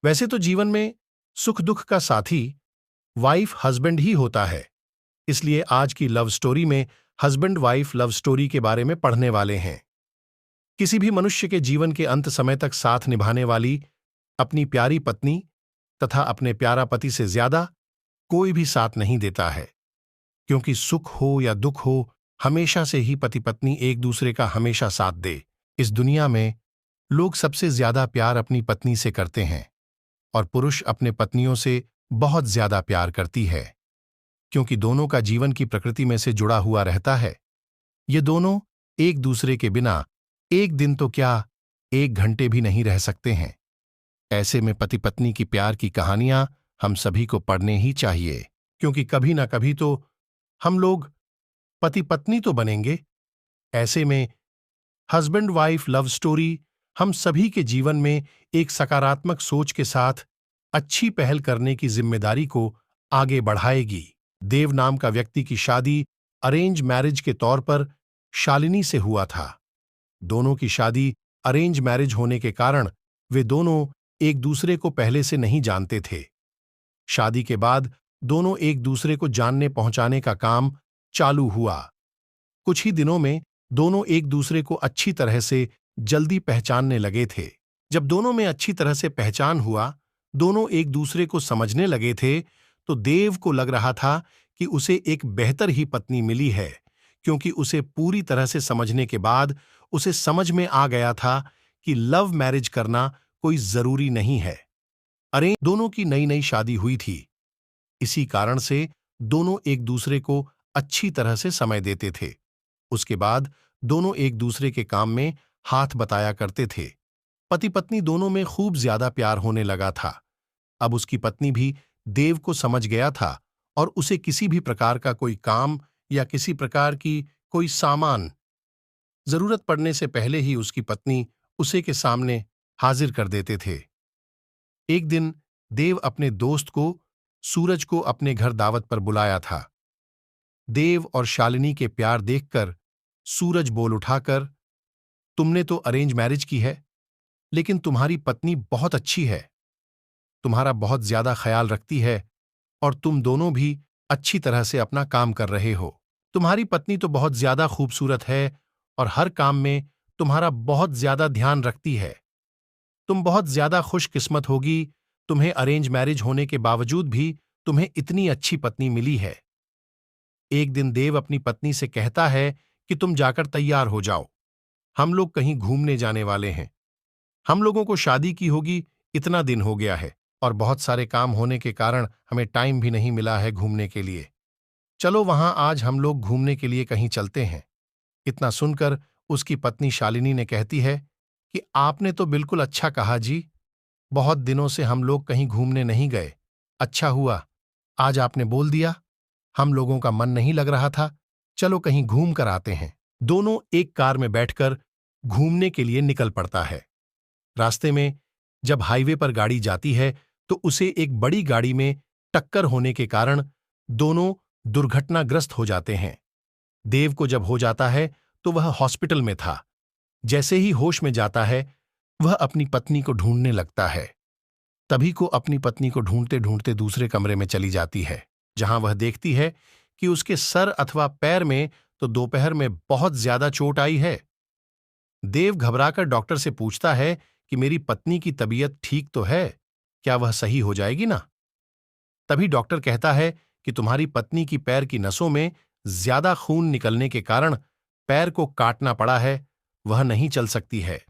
वैसे तो जीवन में सुख दुख का साथी वाइफ हस्बैंड ही होता है। इसलिए आज की लव स्टोरी में हस्बैंड वाइफ लव स्टोरी के बारे में पढ़ने वाले हैं। किसी भी मनुष्य के जीवन के अंत समय तक साथ निभाने वाली अपनी प्यारी पत्नी तथा अपने प्यारा पति से ज्यादा कोई भी साथ नहीं देता है। क्योंकि सुख हो या दुख हो, हमेशा से ही पति पत्नी एक दूसरे का हमेशा साथ दे। इस दुनिया में लोग सबसे ज्यादा प्यार अपनी पत्नी से करते हैं और पुरुष अपने पत्नियों से बहुत ज्यादा प्यार करती है, क्योंकि दोनों का जीवन की प्रकृति में से जुड़ा हुआ रहता है। ये दोनों एक दूसरे के बिना एक दिन तो क्या, एक घंटे भी नहीं रह सकते हैं। ऐसे में पति पत्नी की प्यार की कहानियां हम सभी को पढ़ने ही चाहिए, क्योंकि कभी ना कभी तो हम लोग पति पत्नी तो बनेंगे। ऐसे में हस्बैंड वाइफ लव स्टोरी हम सभी के जीवन में एक सकारात्मक सोच के साथ अच्छी पहल करने की जिम्मेदारी को आगे बढ़ाएगी। देव नाम का व्यक्ति की शादी अरेंज मैरिज के तौर पर शालिनी से हुआ था। दोनों की शादी अरेंज मैरिज होने के कारण वे दोनों एक दूसरे को पहले से नहीं जानते थे। शादी के बाद दोनों एक दूसरे को जानने पहुंचाने का काम चालू हुआ। कुछ ही दिनों में दोनों एक दूसरे को अच्छी तरह से जल्दी पहचानने लगे थे। जब दोनों में अच्छी तरह से पहचान हुआ, दोनों एक दूसरे को समझने लगे थे, तो देव को लग रहा था कि उसे एक बेहतर ही पत्नी मिली है, क्योंकि उसे पूरी तरह से समझने के बाद उसे समझ में आ गया था कि लव मैरिज करना कोई जरूरी नहीं है। अरे दोनों की नई नई शादी हुई थी, इसी कारण से दोनों एक दूसरे को अच्छी तरह से समय देते थे। उसके बाद दोनों एक दूसरे के काम में हाथ बटाया करते थे। पति पत्नी दोनों में खूब ज्यादा प्यार होने लगा था। अब उसकी पत्नी भी देव को समझ गया था और उसे किसी भी प्रकार का कोई काम या किसी प्रकार की कोई सामान जरूरत पड़ने से पहले ही उसकी पत्नी उसे के सामने हाजिर कर देते थे। एक दिन देव अपने दोस्त को सूरज को अपने घर दावत पर बुलाया था। देव और शालिनी के प्यार देखकर सूरज बोल उठाकर, तुमने तो अरेंज मैरिज की है, लेकिन तुम्हारी पत्नी बहुत अच्छी है, तुम्हारा बहुत ज्यादा ख्याल रखती है और तुम दोनों भी अच्छी तरह से अपना काम कर रहे हो। तुम्हारी पत्नी तो बहुत ज्यादा खूबसूरत है और हर काम में तुम्हारा बहुत ज्यादा ध्यान रखती है। तुम बहुत ज्यादा खुशकिस्मत होगी, तुम्हें अरेंज मैरिज होने के बावजूद भी तुम्हें इतनी अच्छी पत्नी मिली है। एक दिन देव अपनी पत्नी से कहता है कि तुम जाकर तैयार हो जाओ, हम लोग कहीं घूमने जाने वाले हैं। हम लोगों को शादी की होगी इतना दिन हो गया है और बहुत सारे काम होने के कारण हमें टाइम भी नहीं मिला है घूमने के लिए। चलो वहां आज हम लोग घूमने के लिए कहीं चलते हैं। इतना सुनकर उसकी पत्नी शालिनी ने कहती है कि आपने तो बिल्कुल अच्छा कहा जी, बहुत दिनों से हम लोग कहीं घूमने नहीं गए। अच्छा हुआ आज आपने बोल दिया, हम लोगों का मन नहीं लग रहा था, चलो कहीं घूम कर आते हैं। दोनों एक कार में बैठकर घूमने के लिए निकल पड़ता है। रास्ते में जब हाईवे पर गाड़ी जाती है तो उसे एक बड़ी गाड़ी में टक्कर होने के कारण दोनों दुर्घटनाग्रस्त हो जाते हैं। देव को जब हो जाता है तो वह हॉस्पिटल में था। जैसे ही होश में जाता है, वह अपनी पत्नी को ढूंढने लगता है। तभी को अपनी पत्नी को ढूंढते ढूंढते दूसरे कमरे में चली जाती है, जहां वह देखती है कि उसके सर अथवा पैर में तो दोपहर में बहुत ज्यादा चोट आई है। देव घबराकर डॉक्टर से पूछता है कि मेरी पत्नी की तबीयत ठीक तो है, क्या वह सही हो जाएगी ना? तभी डॉक्टर कहता है कि तुम्हारी पत्नी की पैर की नसों में ज्यादा खून निकलने के कारण पैर को काटना पड़ा है, वह नहीं चल सकती है।